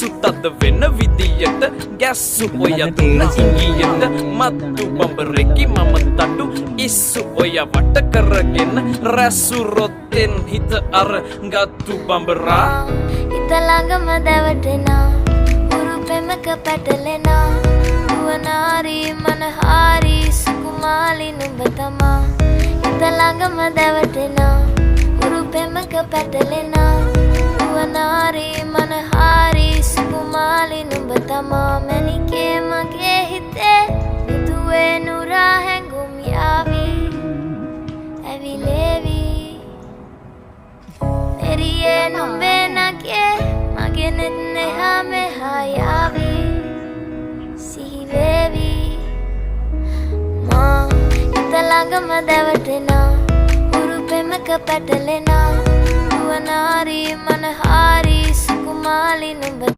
සුතද වෙන විදියට ගැස්සු ඔය දුන්න ඉංගියට මත්තු බඹරෙකි මම තටු ඉස්සු ඔය වට කරගෙන රැස්සු රොත්තෙන් හිත අර ගත්තු බඹරා හිත ළඟම දැවටෙනා උරු පෙමක පැටලෙනා නුවනාරි මනහාරි සුකුමාලි නුඹ තමා හිත ළඟම දැවටෙනා උරු පෙමක පැටලෙනා නුවනාරි මනහාරි සුකුමාලි නුඹ තමා මැනිකේ මගේ හිතේ මුදුවේ නුරා හැඟුම් යාවි ඇවිලේවි එරියේ නුඹේ නගේ මගේ නෙත් neha meha යාවි සිහිවේවි මා හිත ළඟම දැවටෙනා උරු පෙමක පැටලෙනා නුවනාරි මනහාරි සුකුමාලි නුඹ